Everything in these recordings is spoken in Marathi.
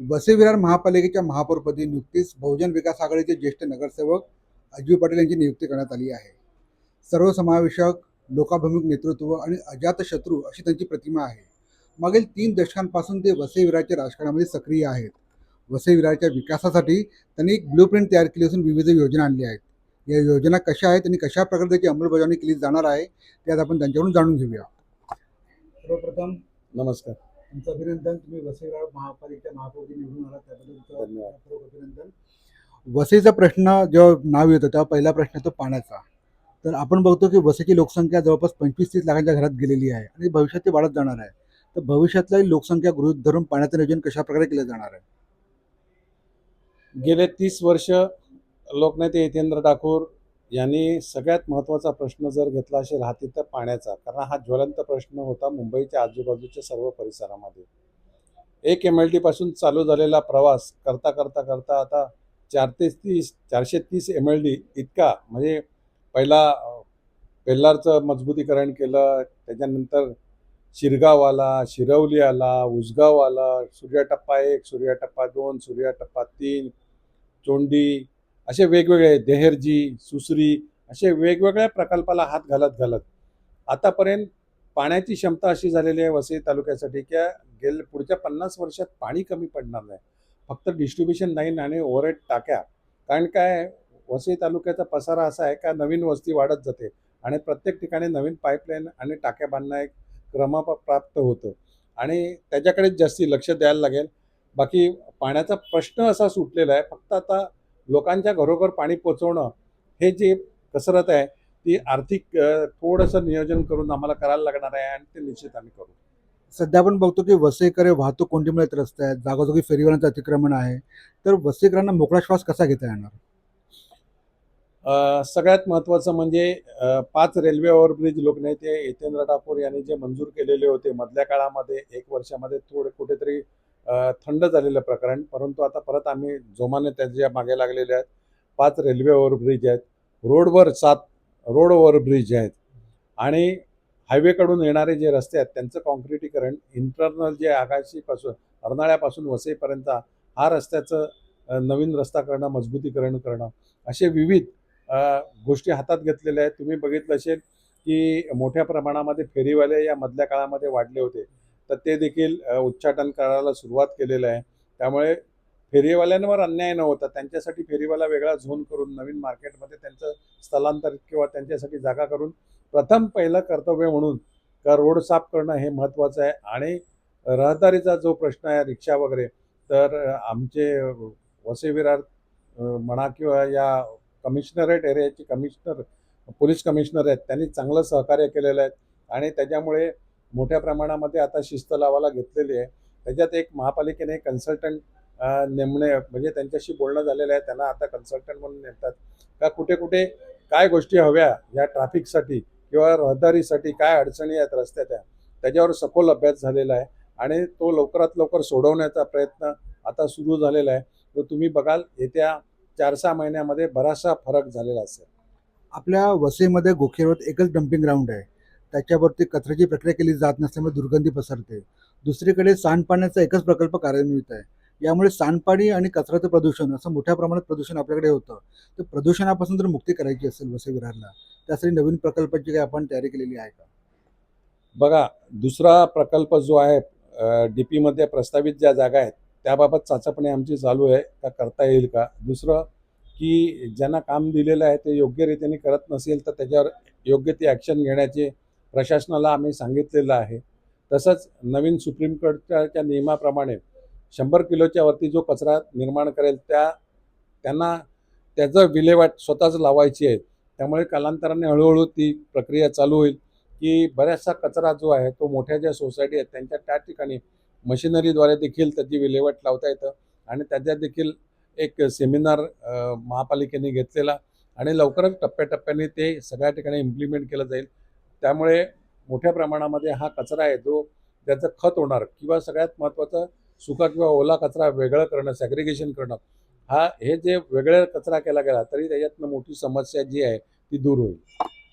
वसई विरार महापालिकेच्या महापौरपदी नुकतीच बहुजन विकास आघाडीचे ज्येष्ठ नगरसेवक अजय पाटील यांची नियुक्ती करण्यात आली आहे. सर्वसमावेशक, लोकाभिमुख नेतृत्व आणि अजातशत्रू अशी त्यांची प्रतिमा आहे. मागील 3 दशकांपासून ते वसई विरारच्या राजकारणामध्ये सक्रिय आहेत. वसई विरारच्या विकासासाठी त्यांनी एक ब्लूप्रिंट तयार केली असून विविध योजना आणल्या आहेत. या योजना कशा आहेत आणि कशा प्रकारे त्याची अंमलबजावणी केली जाणार आहे ते आज आपण त्यांच्याकडून जाणून घेऊया. सर्वप्रथम नमस्कार. तुमचं अभिनंदन. तुम्ही वसई विरार महापालिकेच्या महापौरपदी निवडून आलात त्याबद्दल तुमचं धन्यवाद. मनपूर्वक अभिनंदन. वसईचा प्रश्न जेव्हा नाव येतं तेव्हा पहिला प्रश्न येतो पाण्याचा. तर आपण बघतो की वसईची लोकसंख्या जवळपास 25-30 लाखांच्या घरात गेलेली आहे आणि भविष्यात ती वाढत जाणार आहे. तर भविष्यातली लोकसंख्या गृहीत धरून पाण्याचं नियोजन कशा प्रकारे केलं जाणार आहे? गेले 30 वर्ष लोकनेते हितेंद्र ठाकूर यांनी सगळ्यात महत्त्वाचा प्रश्न जर घेतला असेल हाती तर पाण्याचा, कारण हा ज्वलंत प्रश्न होता मुंबईच्या आजूबाजूच्या सर्व परिसरामध्ये. 1 MLD पासून चालू झालेला प्रवास करता करता करता आता 430 MLD इतका, म्हणजे पहिला पेल्लारचं मजबूतीकरण केलं, त्याच्यानंतर शिरगाव आला, शिरवली आला, उसगाव आला, सूर्या टप्पा 1, सूर्या टप्पा 2, सूर्या टप्पा 3, चोंडी, असे वेगवेगळे देहरजी, सुसरी, असे वेगवेगळ्या प्रकल्पाला हात घालत घालत आतापर्यंत पाण्याची क्षमता अशी झालेली आहे वसई तालुक्यासाठी की पुढच्या 50 वर्षात पाणी कमी पडणार नाही. फक्त डिस्ट्रीब्युशन लाईन आणि ओव्हरहेड टाक्या. कारण काय, वसई तालुक्याचा पसारा असा आहे का नवीन वस्ती वाढत जाते आणि प्रत्येक ठिकाणी नवीन पाईपलाईन आणि टाक्या बांधणं एक क्रमप्राप्त होतं आणि त्याच्याकडेच जास्ती लक्ष द्यायला लागेल. बाकी पाण्याचा प्रश्न असा सुटलेला आहे, फक्त आता लोकांच्या घरोघर पाणी पोचवणं हे जे कसरत आहे ती आर्थिक थोडंसं नियोजन करून आम्हाला करायला लागणार आहे आणि ते निश्चित आम्ही करू. सध्या आपण बघतो की वसईकडे वाहतूक कोंडीमुळे त्रस्त आहेत, जागोजागी फेरीवाल्यांचं अतिक्रमण आहे. तर वसईकरांना मोकळा श्वास कसा घेता येणार? सगळ्यात महत्त्वाचं म्हणजे 5 रेल्वे ओव्हरब्रिज लोकनेते हितेंद्र ठाकूर यांनी जे मंजूर केलेले होते मधल्या काळामध्ये 1 वर्षामध्ये थोडे कुठेतरी थंड झालेलं प्रकरण, परंतु आता परत आम्ही जोमाने त्याच्या मागे लागलेले आहेत. 5 रेल्वे ओव्हरब्रिज आहेत, रोडवर 7 रोड ओव्हरब्रिज आहेत आणि हायवेकडून येणारे जे रस्ते आहेत त्यांचं कॉन्क्रिटीकरण, इंटरनल जे आगाशीपासून अर्नाळ्यापासून वसईपर्यंत हा रस्त्याचं नवीन रस्ता करणं, मजबूतीकरण करणं, असे विविध गोष्टी हातात घेतलेल्या आहेत. तुम्ही बघितलं असेल की मोठ्या प्रमाणामध्ये फेरीवाले या मधल्या काळामध्ये वाढले होते, तर ते देखील उच्चाटन करायला सुरुवात केलेलं आहे. त्यामुळे फेरीवाल्यांवर अन्याय न होता त्यांच्यासाठी फेरीवाला वेगळा झोन करून नवीन मार्केटमध्ये त्यांचं स्थलांतरित किंवा त्यांच्यासाठी जागा करून प्रथम पहिलं कर्तव्य म्हणून का रोड साफ करणं हे महत्त्वाचं आहे. आणि रहदारीचा जो प्रश्न आहे रिक्षा वगैरे, तर आमचे वसई विरार म्हणा किंवा या कमिशनरेट एरियाचे कमिशनर, पोलीस कमिशनर आहेत, त्यांनी चांगलं सहकार्य केलेलं आहे आणि त्याच्यामुळे मोठ्या प्रमाणामध्ये आता शिस्त लावायला घेतलेली आहे. त्याच्यात एक महापालिकेने कन्सल्टंट नेमणे, म्हणजे त्यांच्याशी बोलणं झालेलं आहे, त्यांना आता कन्सल्टंट म्हणून नेमतात का कुठे कुठे काय गोष्टी हव्या या ट्रॅफिकसाठी किंवा रहदारीसाठी, काय अडचणी आहेत रस्त्याच्या, त्याच्यावर सखोल अभ्यास झालेला आहे आणि तो लवकरात लवकर सोडवण्याचा प्रयत्न आता सुरू झालेला आहे. तर तुम्ही बघाल येत्या 4-6 महिन्यामध्ये बराचसा फरक झालेला असेल. आपल्या वसईमध्ये गोखेरवत एकच डम्पिंग ग्राउंड आहे. त्याच्यावरती कचऱ्याची प्रक्रिया केली जात नसल्यामुळे दुर्गंधी पसरते. दुसरीकडे सांडपाण्याचा एकच प्रकल्प कार्यान्वित आहे. यामुळे सांडपाणी आणि कचऱ्याचं प्रदूषण असं मोठ्या प्रमाणात प्रदूषण आपल्याकडे होतं. तर प्रदूषणापासून जर मुक्ती करायची असेल वसई विरारला, त्यासाठी नवीन प्रकल्पाची काही आपण तयारी केलेली आहे का? बघा, दुसरा प्रकल्प जो आहे DP मध्ये प्रस्तावित ज्या जागा आहेत त्याबाबत चाचपणी आमची चालू आहे का करता येईल का. दुसरं की ज्यांना काम दिलेलं आहे ते योग्य रीतीने करत नसेल तर त्याच्यावर योग्य ती ॲक्शन घेण्याचे प्रशासनाला आम्ही सांगितलेलं आहे. तसंच नवीन सुप्रीम कोर्टाच्या नियमाप्रमाणे 100 किलोच्या वरती जो कचरा निर्माण करेल त्यांना त्याचं विल्हेवाट स्वतःच लावायची आहे. त्यामुळे कालांतराने हळूहळू ती प्रक्रिया चालू होईल की बऱ्याचसा कचरा जो आहे तो मोठ्या ज्या सोसायटी आहेत त्यांच्या त्या ठिकाणी मशिनरीद्वारे देखील त्याची विल्हेवाट लावता येतं आणि त्याच्यात देखील एक सेमिनार महापालिकेने घेतलेला आणि लवकरच टप्प्याटप्प्याने ते सगळ्या ठिकाणी इम्प्लिमेंट केलं जाईल. त्यामुळे मोठ्या प्रमाणामध्ये हा कचरा आहे जो त्याचं खत होणार किंवा सगळ्यात महत्त्वाचं सुका किंवा ओला कचरा वेगळं करणं, सॅग्रिगेशन करणं, हे जे वेगळा कचरा केला गेला तरी त्याच्यातनं मोठी समस्या जी आहे ती दूर होईल.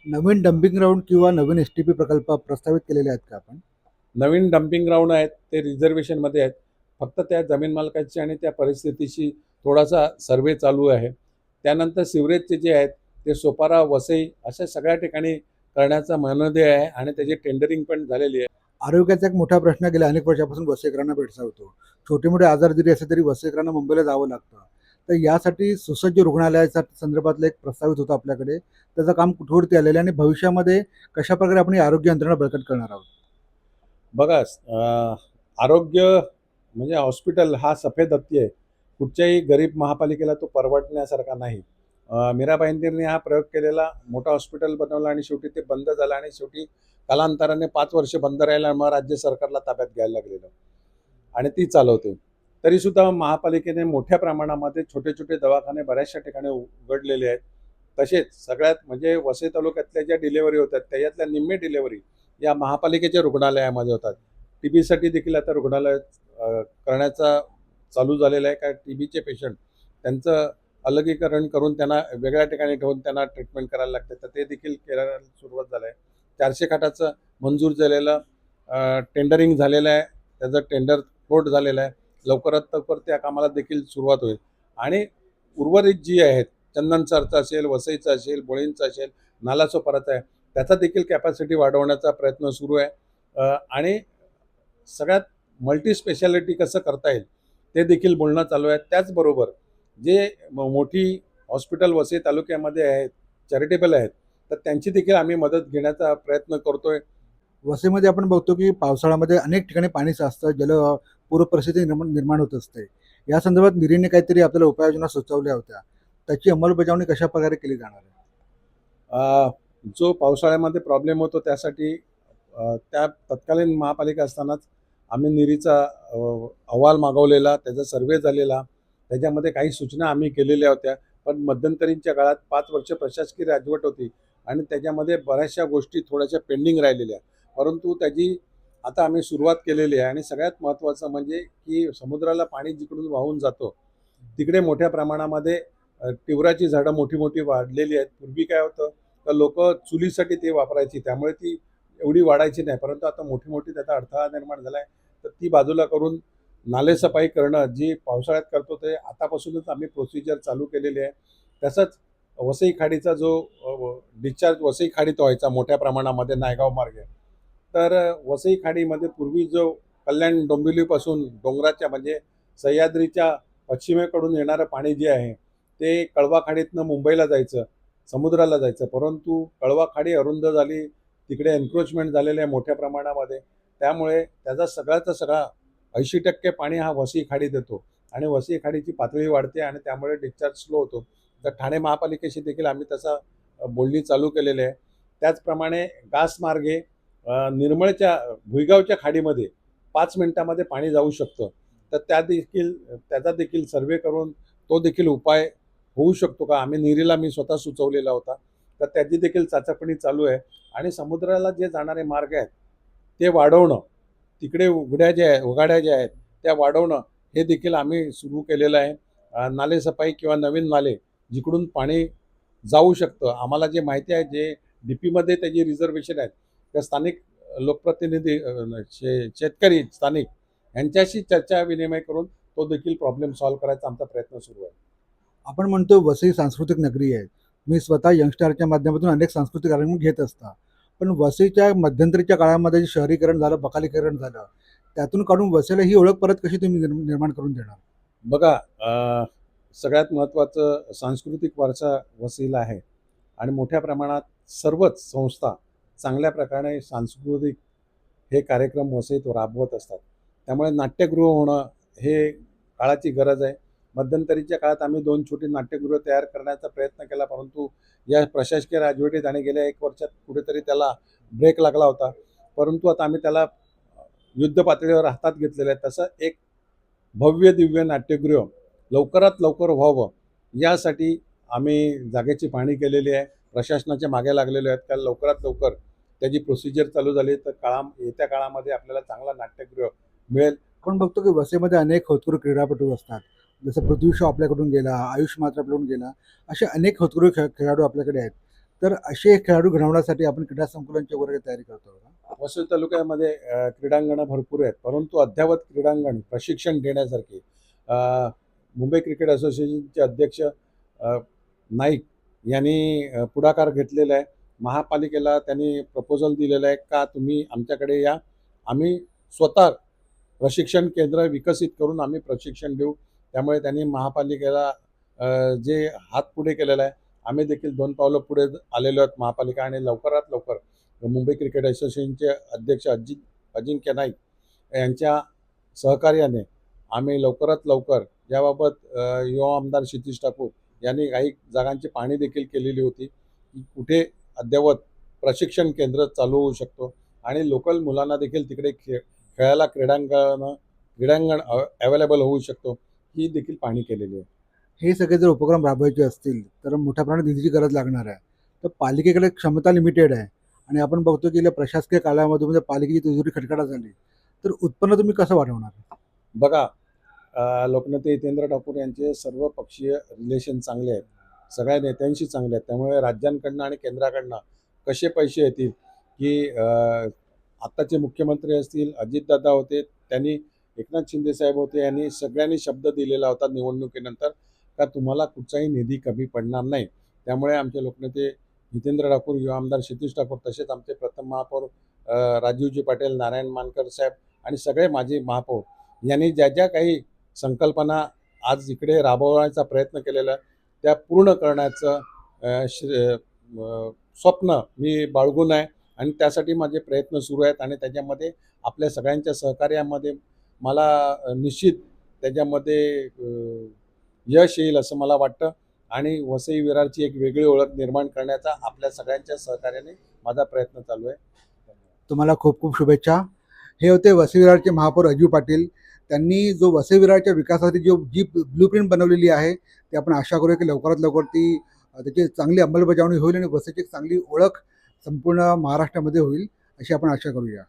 नवीन डम्पिंग ग्राउंड किंवा नवीन STP प्रकल्प प्रस्तावित केलेले आहेत का आपण? नवीन डम्पिंग ग्राउंड आहेत ते रिझर्वेशनमध्ये आहेत. फक्त त्या जमीन मालकाची आणि त्या परिस्थितीशी थोडासा सर्वे चालू आहे. त्यानंतर सिवरेजचे जे आहेत ते सोपारा, वसई अशा सगळ्या ठिकाणी करण्याचा मनोदय आहे आणि त्याची टेंडरिंग पण झालेली आहे. आरोग्याचा एक मोठा प्रश्न गेल्या अनेक वर्षापासून वसईकरांना भेडसावतो. छोटे मोठे आजार जरी असले तरी वसईकरांना मुंबईला जावं लागतं. तर यासाठी सुसज्ज रुग्णालयाच्या संदर्भातलं एक प्रस्तावित होतं आपल्याकडे. त्याचं काम कुठवरती आलेलं आहे आणि भविष्यामध्ये कशाप्रकारे आपण ही आरोग्य यंत्रणा बळकट करणार आहोत? बघा, आरोग्य म्हणजे हॉस्पिटल हा सफेद हत्ती आहे. कुठच्याही गरीब महापालिकेला तो परवडण्यासारखा नाही. मीराबाईंनी हा प्रयोग केलेला, मोठं हॉस्पिटल बनवलं आणि शेवटी ते बंद झालं आणि शेवटी कालांतराने 5 वर्ष बंद राहिलं आणि मग राज्य सरकारला ताब्यात घ्यायला लागलेलं आणि ती चालवते. तरीसुद्धा महापालिकेने मोठ्या प्रमाणामध्ये छोटे-छोटे दवाखाने बऱ्याचशा ठिकाणी उघडलेले आहेत. तसेच सगळ्यात म्हणजे वसई तालुक्यातल्या ज्या डिलिव्हरी होतात त्याच्यातल्या निम्मे डिलिव्हरी या महापालिकेच्या रुग्णालयामध्ये होतात. टीबीसाठी देखील आता रुग्णालय करण्याचा चालू झालेलं आहे. कारण टीबीचे पेशंट त्यांचं अलगीकरण करून त्यांना वेगळ्या ठिकाणी ठेवून त्यांना ट्रीटमेंट करायला लागते. तर ते देखील करायला सुरुवात झालं आहे. 400 खाटाचं मंजूर झालेलं टेंडरिंग झालेलं आहे. त्याचं टेंडर फ्लोट झालेलं आहे. लवकरात लवकर त्या कामाला देखील सुरुवात होईल आणि उर्वरित जी आहेत चंदनसरचं असेल, वसईचं असेल, बोळींचं असेल, नालासोपाराचं आहे, त्याचा देखील कॅपॅसिटी वाढवण्याचा प्रयत्न सुरू आहे. आणि सगळ्यात मल्टी स्पेशालिटी कसं करता येईल ते देखील बोलणं चालू आहे. त्याचबरोबर जे मोठी हॉस्पिटल वसई तालुक्यामध्ये आहेत, चॅरिटेबल आहेत, तर त्यांची देखील आम्ही मदत घेण्याचा प्रयत्न करतोय. वसईमध्ये आपण बघतो की पावसाळ्यामध्ये अनेक ठिकाणी पाणी साचतं, पूर परिस्थिती निर्माण होत असते. या संदर्भात निरीने काहीतरी आपल्याला उपाययोजना सुचवल्या होत्या. त्याची अंमलबजावणी कशाप्रकारे केली जाणार आहे? अ, जो पावसाळ्यामध्ये प्रॉब्लेम होतो त्यासाठी त्या तत्कालीन महापालिका असतानाच आम्ही निरीचा अहवाल मागवलेला, त्याचा सर्व्हे झालेला, त्याच्यामध्ये काही सूचना आम्ही केलेल्या होत्या. पण मध्यंतरीच्या काळात 5 वर्ष प्रशासकीय राजवट होती आणि त्याच्यामध्ये बऱ्याचशा गोष्टी थोड्याशा पेंडिंग राहिलेल्या. परंतु त्याची आता आम्ही सुरुवात केलेली आहे आणि सगळ्यात महत्त्वाचं म्हणजे की समुद्राला पाणी जिकडून वाहून जातं, तिकडे मोठ्या प्रमाणामध्ये टिवराची झाडं मोठी-मोठी वाढलेली आहेत. पूर्वी काय होतं, तर लोकं चुलीसाठी ते वापरायची, त्यामुळे ती एवढी वाढायची नाही. परंतु आता मोठी-मोठी त्याचा अडथळा निर्माण झाला आहे. तर ती बाजूला करून नालेसफाई करणं, जी पावसाळ्यात करतो ते आतापासूनच आम्ही प्रोसिजर चालू केलेली आहे. तसंच वसई खाडीचा जो डिस्चार्ज वसई खाडीत व्हायचा मोठ्या प्रमाणामध्ये नायगाव मार्गे. तर वसई खाडीमध्ये पूर्वी जो कल्याण डोंबिवलीपासून डोंगराच्या म्हणजे सह्याद्रीच्या पश्चिमेकडून येणारं पाणी जे आहे, ते कळवा खाडीतनं मुंबईला जायचं, समुद्राला जायचं. परंतु कळवा खाडी अरुंद झाली, तिकडे एन्क्रोचमेंट झालेलं आहे मोठ्या प्रमाणामध्ये. त्यामुळे त्याचा सगळ्याचा सगळा 80% पाणी हा वसई खाडीत येतो आणि वसई खाडीची पातळी वाढते आणि त्यामुळे डिस्चार्ज स्लो होतो. तर ठाणे महापालिकेशी देखील आम्ही तसा बोलणी चालू केलेली आहे. त्याचप्रमाणे गासमार्गे निर्मळच्या भुईगावच्या खाडीमध्ये 5 मिनिटामध्ये पाणी जाऊ शकतं. तर त्याचा देखील सर्व्हे करून तो देखील उपाय होऊ शकतो का? मी स्वतः सुचवलेला होता. तर त्याची देखील चाचपणी चालू आहे आणि समुद्राला जे जाणारे मार्ग आहेत, ते वाढवणं, तिकडे उघाड्या ज्या आहेत, त्या वाढवणं हे देखील आम्ही सुरू केलेलं आहे. नालेसफाई किंवा नवीन नाले जिकडून पाणी जाऊ शकतं. आम्हाला जे माहिती आहे, जे DPमध्ये त्याची रिझर्वेशन आहेत, त्या स्थानिक लोकप्रतिनिधी शेतकरी स्थानिक यांच्याशी चर्चा विनिमय करून तो देखील प्रॉब्लेम सॉल्व्ह करायचा आमचा प्रयत्न सुरू आहे. आपण म्हणतो वसई सांस्कृतिक नगरी आहे. मी स्वतः यंगस्टारच्या माध्यमातून अनेक सांस्कृतिक कार्यक्रम घेत असता. पण वसईच्या मध्यंतरीच्या काळामध्ये जे शहरीकरण झालं, बकालीकरण झालं, त्यातून काढून वसईला ही ओळख परत कशी तुम्ही निर्माण करून देणार? बघा, सगळ्यात महत्त्वाचं सांस्कृतिक वारसा वसईला आहे आणि मोठ्या प्रमाणात सर्वच संस्था चांगल्या प्रकारे सांस्कृतिक हे कार्यक्रम वसईत राबवत असतात. त्यामुळे नाट्यगृह होणं हे काळाची गरज आहे. मध्यंतरीच्या काळात आम्ही 2 छोटी नाट्यगृह तयार करण्याचा प्रयत्न केला, परंतु या प्रशासकीय राजवटीत आणि गेल्या 1 वर्षात कुठेतरी त्याला ब्रेक लागला होता. परंतु आता आम्ही त्याला युद्ध पातळीवर हातात घेतलेलं आहे. तसं एक भव्य दिव्य नाट्यगृह लवकरात लवकर व्हावं यासाठी आम्ही जागेची पाहणी केलेली आहे. प्रशासनाच्या मागे लागलेले आहेत. कारण लवकरात लवकर त्याची प्रोसिजर चालू झाली तर येत्या काळामध्ये आपल्याला चांगला नाट्यगृह मिळेल. आपण बघतो की वसईमध्ये अनेक होतकरू क्रीडापटू असतात. जसं पृथ्वी शॉ आपल्याकडून गेला, आयुष मात्र आपल्याकडून गेला. असे अनेक होतकरू खेळाडू आपल्याकडे आहेत. तर असे खेळाडू घडवण्यासाठी आपण क्रीडा संकुलांची वगैरे तयारी करतो का? वसई तालुक्यामध्ये क्रीडांगणं भरपूर आहेत, परंतु अद्ययावत क्रीडांगण प्रशिक्षण देण्यासारखे मुंबई क्रिकेट असोसिएशनचे अध्यक्ष नाईक यांनी पुढाकार घेतलेला आहे. महापालिकेला त्यांनी प्रपोजल दिलेलं आहे का तुम्ही आमच्याकडे या, आम्ही स्वतः प्रशिक्षण केंद्र विकसित करून आम्ही प्रशिक्षण देऊ. त्यामुळे त्यांनी महापालिकेला जे हात पुढे केलेला आहे. आम्ही देखील 2 पावलं पुढे आलेलो आहोत महापालिका, आणि लवकरात लवकर मुंबई क्रिकेट असोसिएशनचे अध्यक्ष अजिंक्य नाईक यांच्या सहकार्याने आम्ही लवकरात लवकर याबाबत युवा आमदार क्षितिज ठाकूर यांनी काही जागांची पाहणी देखील केलेली होती की कुठे अद्ययावत प्रशिक्षण केंद्र चालू होऊ शकतो आणि लोकल मुलांना देखील तिकडे खेळायला क्रीडांगण अवेलेबल होऊ शकतो, ही देखील पाहणी केलेली आहे. हे सगळे जर उपक्रम राबवायचे असतील तर मोठ्या प्रमाणात निधीची गरज लागणार आहे. तर पालिकेकडे क्षमता लिमिटेड आहे आणि आपण बघतो की प्रशासकीय काळामध्ये म्हणजे पालिकेची तिजोरी खटखटा झाली, तर उत्पन्न तुम्ही कसं वाढवणार? बघा, लोकनेते हितेंद्र ठाकूर यांचे सर्व पक्षीय रिलेशन चांगले आहेत, सगळ्या नेत्यांशी चांगले आहेत. त्यामुळे राज्यांकडनं आणि केंद्राकडनं कसे पैसे येतील की आत्ताचे मुख्यमंत्री असतील, अजितदादा होते, त्यांनी एकनाथ शिंदे साहेब होते, यांनी सगळ्यांनी शब्द दिलेला होता निवडणुकीनंतर का तुम्हाला कुठचाही निधी कमी पडणार नाही. त्यामुळे आमचे लोकनेते हितेंद्र ठाकूर, युवा आमदार क्षितिज ठाकूर, तसेच आमचे प्रथम महापौर राजीवजी पाटील, नारायण मानकर साहेब आणि सगळे माजी महापौर यांनी ज्या ज्या काही संकल्पना आज इकडे राबवण्याचा प्रयत्न केलेला आहे, त्या पूर्ण करण्याचं स्वप्न मी बाळगून आहे आणि त्यासाठी माझे प्रयत्न सुरू आहेत आणि त्याच्यामध्ये आपल्या सगळ्यांच्या सहकार्यामध्ये मला निश्चित त्याच्यामध्ये यश येईल असं मला वाटतं आणि वसई विरारची एक वेगळी ओळख निर्माण करण्याचा आपल्या सगळ्यांच्या सहकार्याने माझा प्रयत्न चालू आहे. तुम्हाला खूप खूप शुभेच्छा. हे होते वसई विरारचे महापौर अजू पाटील. त्यांनी जो वसई विरारच्या विकासासाठी जी ब्लूप्रिंट बनवलेली आहे, ती आपण आशा करूया की लवकरात लवकर त्याची चांगली अंमलबजावणी होईल आणि वसईची एक चांगली ओळख संपूर्ण महाराष्ट्रामध्ये होईल, अशी आपण आशा करूया.